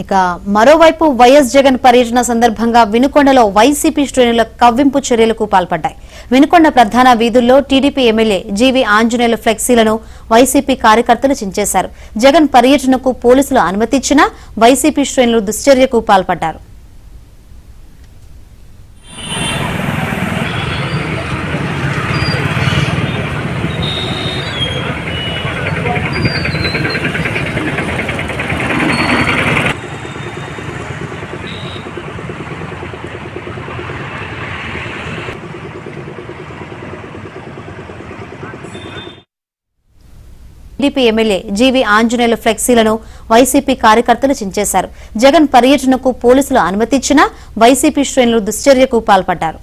ఇక మరోవైపు వైఎస్ జగన్ పర్యటన సందర్భంగా వినుకొండలో వైసీపీ శ్రేణుల కవ్వింపు చర్యలకు పాల్పడ్డాయి. వినుకొండ ప్రధాన వీధుల్లో టీడీపీ ఎమ్మెల్యే జీవీ ఆంజనేయుల ఫ్లెక్సీలను వైసీపీ కార్యకర్తలు చించేశారు. జగన్ పర్యటనకు పోలీసులు అనుమతిచ్చినా వైసీపీ శ్రేణులు దుశ్చర్యకు పాల్పడ్డారు. టీడీపీ ఎమ్మెల్యే జీవీ ఆంజనేయుల ఫ్లెక్సీలను వైసీపీ కార్యకర్తలు చించేశారు. జగన్ పర్యటనకు పోలీసులు అనుమతిచ్చినా వైసీపీ శ్రేణులు దుశ్చర్యకు పాల్పడ్డారు.